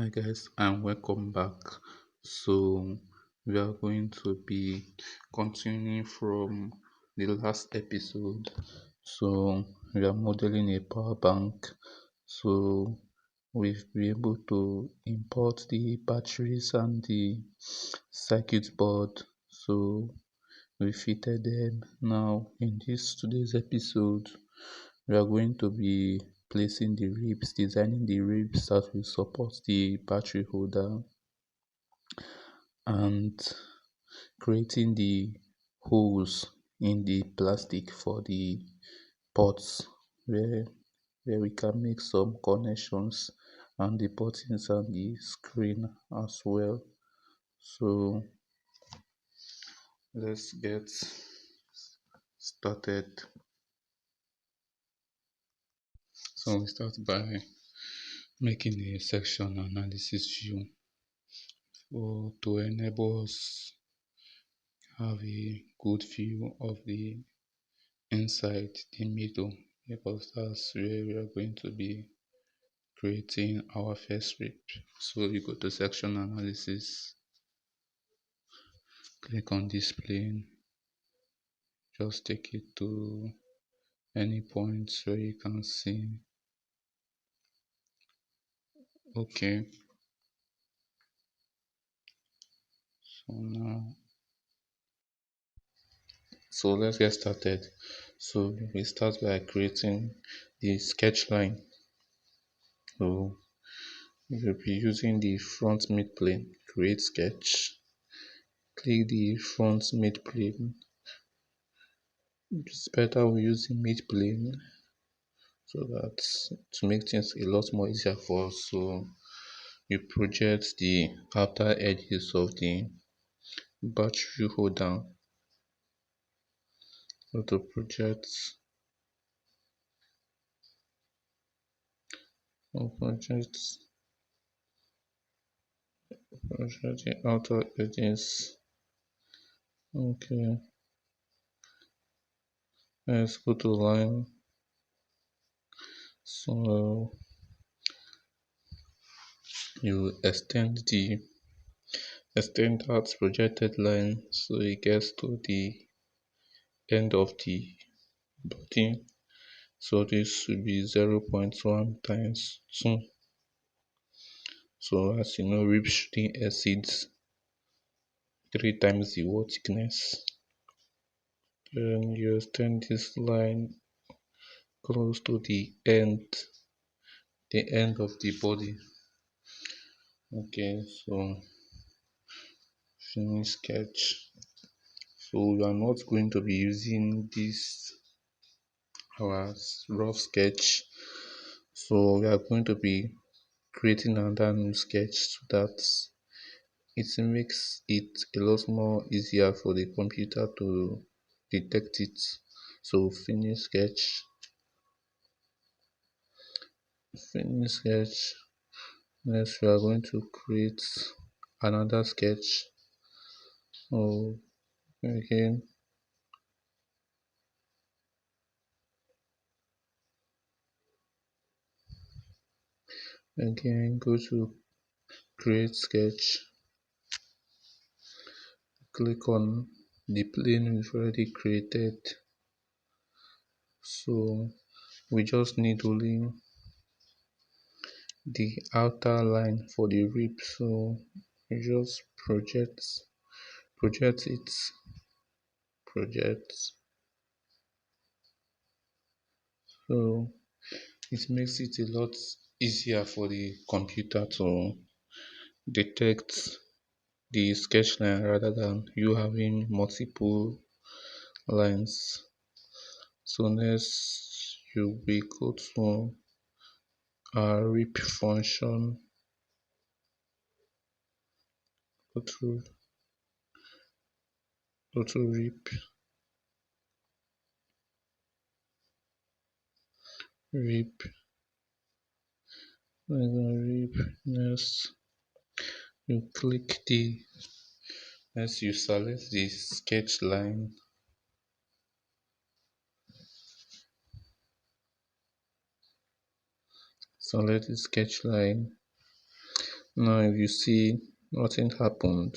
Hi guys, and welcome back. So we are going to be continuing from the last episode. So we are modeling a power bank. So we've been able to import the batteries and the circuit board. So we fitted them. Now in this today's episode, we are going to be placing the ribs, designing the ribs that will support the battery holder and creating the holes in the plastic for the ports where we can make some connections and the buttons and the screen as well. So let's get started. So we start by making a section analysis view for to enable us have a good view of the inside the middle, because that's where we are going to be creating our first script. So you go to section analysis, click on display, just take it to any point where you can see. Okay, so now, so let's get started. So we start by creating the sketch line. So you'll be using the front mid plane, create sketch, click the front mid plane. It's better we use the mid plane so that to make things a lot more easier for us. So you project the outer edges of the battery holder. So to project the outer edges. Okay, let's go to line. So you extend that projected line so it gets to the end of the body. So this will be 0.1 times 2. So as you know, rib shooting exceeds 3 times the wall thickness. Then you extend this line close to the end of the body. Okay, so finish sketch. So we are not going to be using this our rough sketch. So we are going to be creating another new sketch so that it makes it a lot more easier for the computer to detect it. So finish sketch. Next we are going to create another sketch. So again, go to create sketch, click on the plane we've already created. So we just need only the outer line for the rib. So you just project it, project. So it makes it a lot easier for the computer to detect the sketch line rather than you having multiple lines. So next you will go to our rip function, go to rip, rip, and then rip. Next you click the, next you select the sketch line, select the sketch line. Now if you see nothing happened,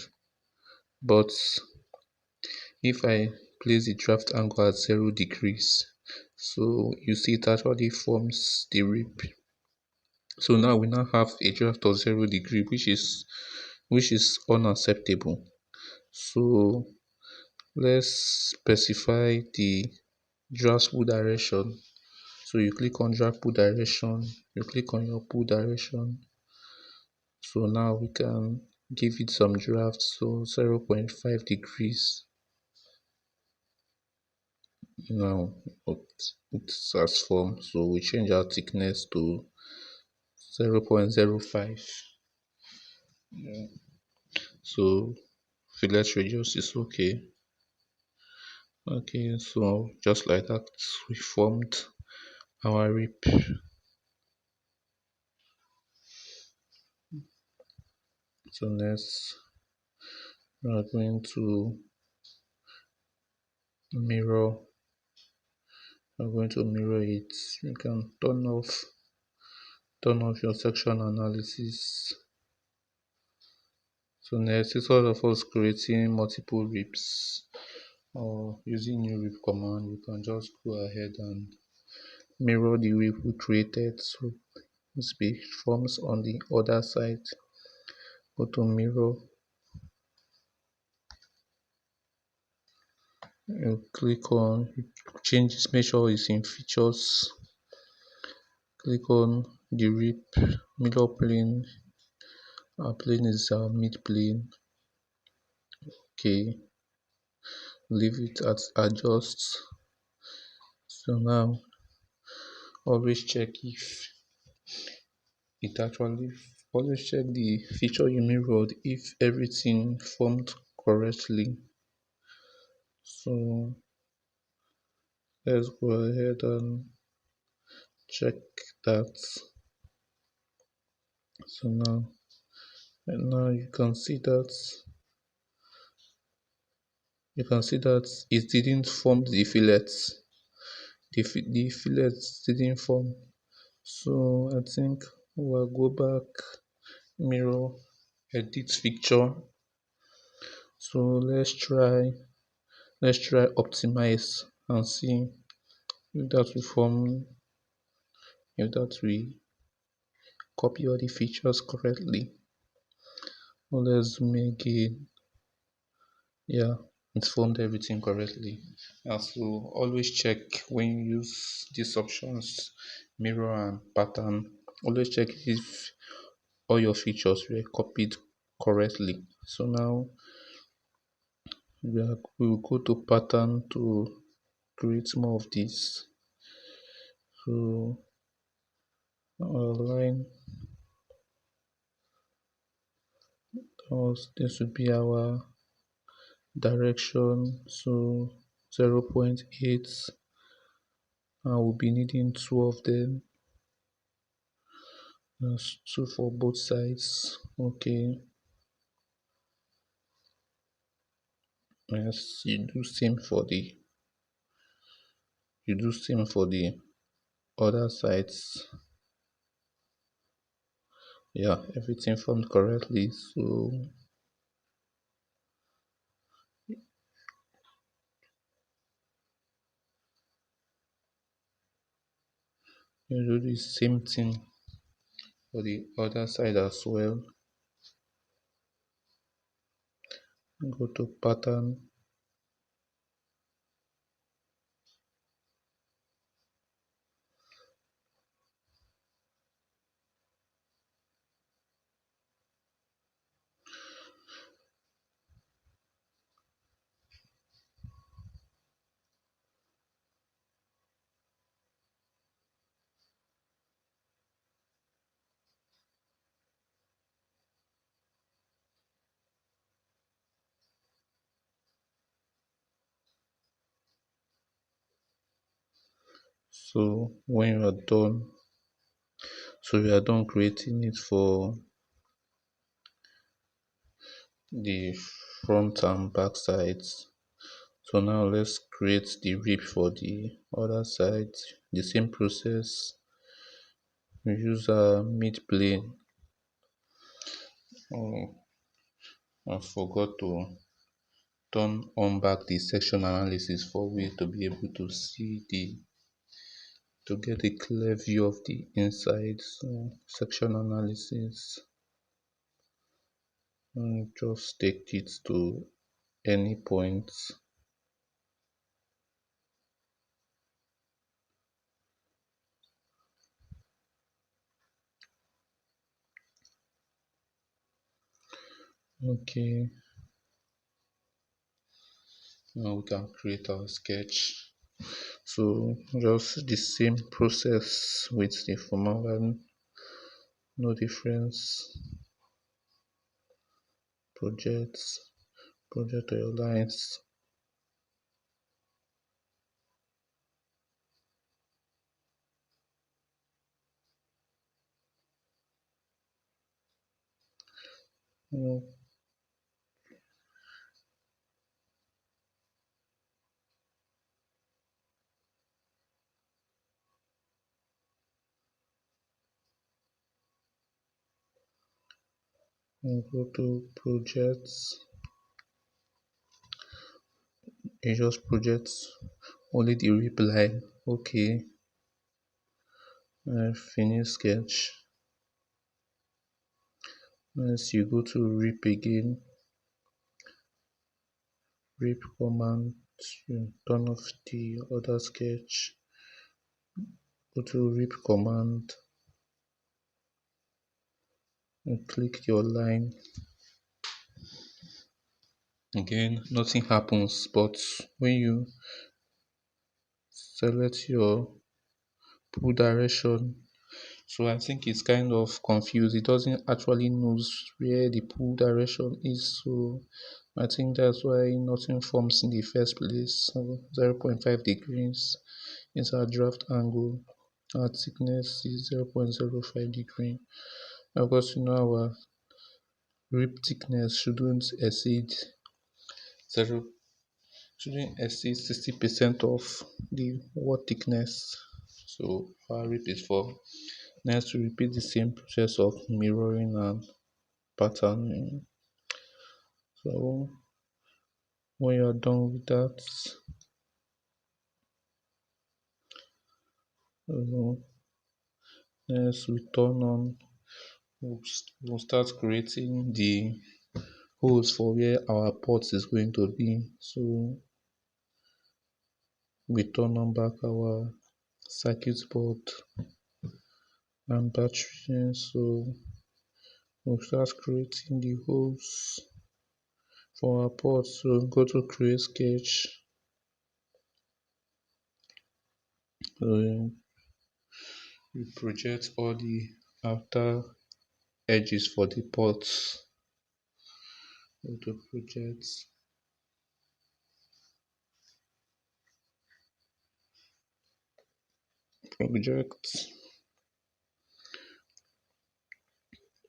but if I place the draft angle at 0 degrees, so you see it actually forms the rib. So now we now have a draft of 0 degree, which is unacceptable. So let's specify the draft pull direction. So you click on draft pull direction, you click on your pull direction. So now we can give it some draft, so 0.5 degrees. Now it has formed, so we change our thickness to 0.05. Yeah. So fillet radius is okay. Okay, so just like that, we formed our rib. So next, we are going to mirror. We're going to mirror it. You can turn off your section analysis. So next, instead of us creating multiple ribs or using new rib command, you can just go ahead and mirror the rib we created. So this page forms on the other side. Go to mirror, you click on, change this, make sure it's in features. Click on the rib, middle plane. Our plane is our mid plane. Okay, leave it at adjust. So now always check if it actually always check the feature you mirrored if everything formed correctly. So let's go ahead and check that. So now you can see that it didn't form the fillets. The fillets didn't form. So I think we'll go back, mirror, edit picture. So let's try optimize and see if that will form, if that will copy all the features correctly. So let's zoom again. Yeah, it formed everything correctly. And so always check when you use these options, mirror and pattern. Always check if all your features were copied correctly. So now we will go to pattern to create more of this. So our line, this will be our direction. So 0.8, and we'll be needing two of them. That's two for both sides. Okay. Yes, you do same for the other sides. Yeah, everything formed correctly. So you do the same thing for the other side as well. Go to pattern. So you are done creating it for the front and back sides. So now let's create the rib for the other side. The same process. We use our mid plane. Oh, I forgot to turn on back the section analysis for we to be able to see the to get a clear view of the inside. So section analysis, and just take it to any point. Okay, now we can create our sketch. So just the same process with the former one, no difference. Projects, project your lines. Mm, Go to projects. You just project only the rip line. Okay, finish sketch. Next, you go to rip again. Rip command. You turn off the other sketch. Go to rip command and click your line. Again, nothing happens, but when you select your pull direction, so I think it's kind of confused. It doesn't actually knows where the pull direction is. So I think that's why nothing forms in the first place. So 0.5 degrees is our draft angle. Our thickness is 0.05 degree. Of course, our rib thickness zero shouldn't exceed 60% of the wall thickness. So our rib is 4. Next, to repeat the same process of mirroring and patterning. So when you're done with that, uh, next we turn on, we'll start creating the holes for where our port is going to be. So we turn on back our circuit board and battery. So we'll start creating the holes for our port. So go to create sketch. So we project all the outer edges for the ports. Go to project, project,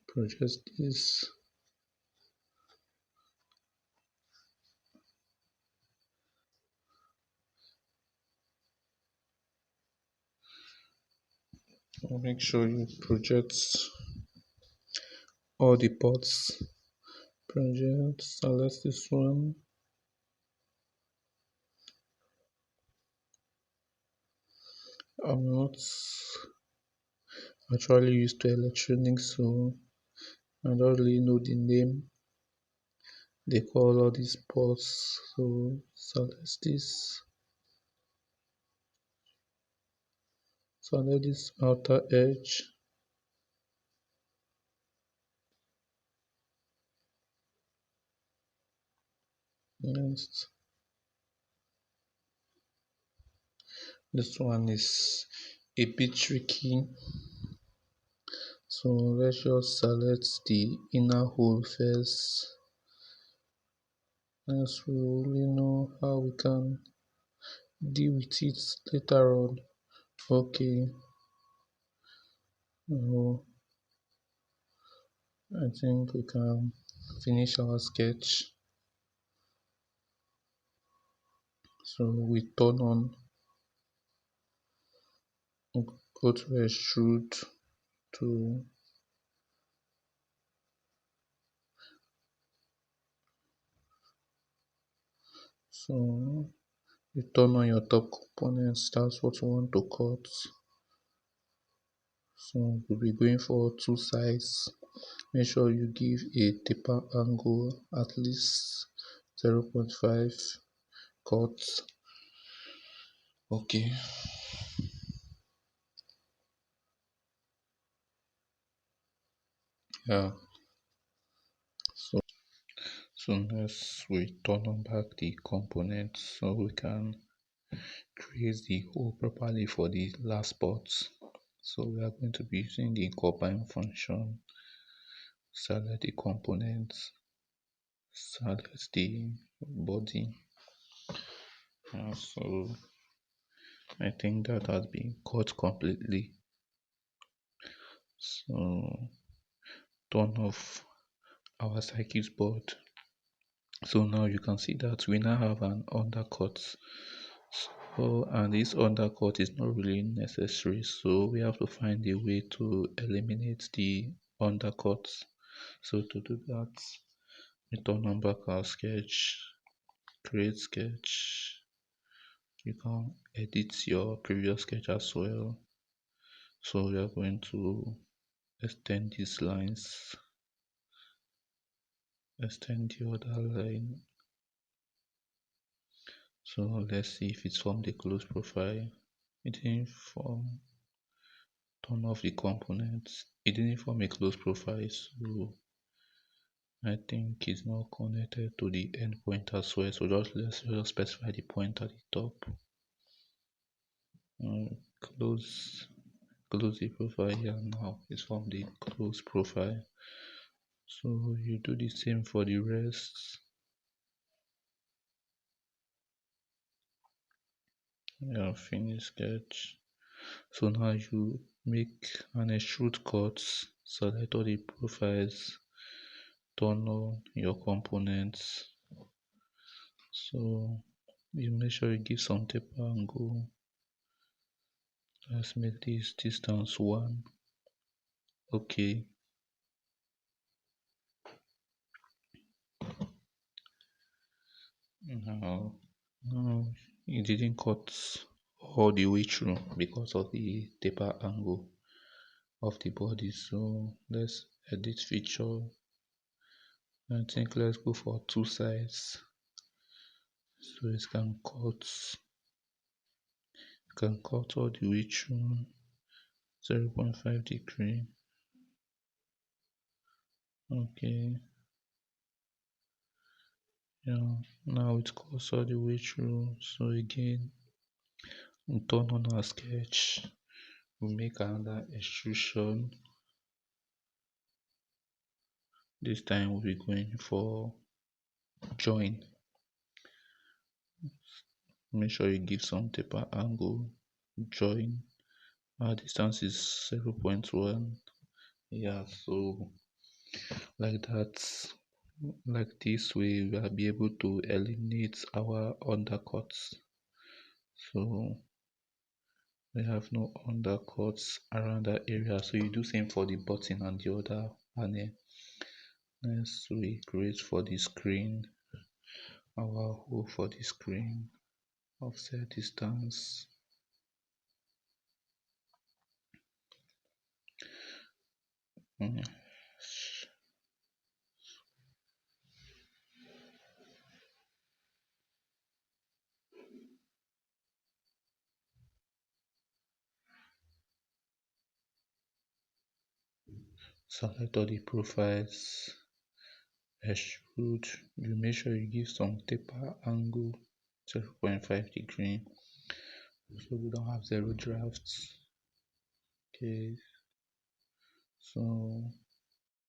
project this. Make sure you project all the ports. Project, select this one. I'm not actually used to electronics, so I don't really know the name they call all these ports. So select this, select this outer edge. Next, this one is a bit tricky. So let's just select the inner hole first. As we only know how we can deal with it later on. Okay, now I think we can finish our sketch. So we turn on, go to extrude to So you turn on your top components, that's what you want to cut. So we'll be going for two sides. Make sure you give a taper angle at least 0.5 cut. Okay. Yeah. So next we turn on back the components so we can create the hole properly for the last part. So we are going to be using the combine function. Select the components, select the body. So I think that has been cut completely. So turn off our circuit board. So now you can see that we now have an undercut. So and this undercut is not really necessary. So we have to find a way to eliminate the undercut. So to do that, we turn on back our sketch, create sketch. You can edit your previous sketch as well. So we are going to extend these lines, extend the other line. So let's see if it's from the close profile. It didn't form. Turn off the components. It didn't form a close profile, so I think it's not connected to the endpoint as well. So let's just specify the point at the top. Close the profile here now. It's from the close profile. So you do the same for the rest. Yeah, finish sketch. So now you make an extrude cut, select all the profiles, turn on your components. So you make sure you give some taper angle. Let's make this distance 1. Okay. Now it didn't cut all the way through because of the taper angle of the body. So let's edit feature. I think let's go for two sides. So it can cut all the way through 0.5 degree. Okay. Yeah, now it cuts all the way through. So again, we turn on our sketch. We make another extrusion. This time we'll be going for join. Make sure you give some taper angle. Join. Our distance is 0.1. Yeah, so like that, like this way we will be able to eliminate our undercuts. So we have no undercuts around that area. So you do same for the button and the other panel. Next we create for the screen our hole for the screen, offset distance. Mm. Select all the profiles, extrude. You make sure you give some taper angle 0.5 degree so we don't have zero drafts. Okay, so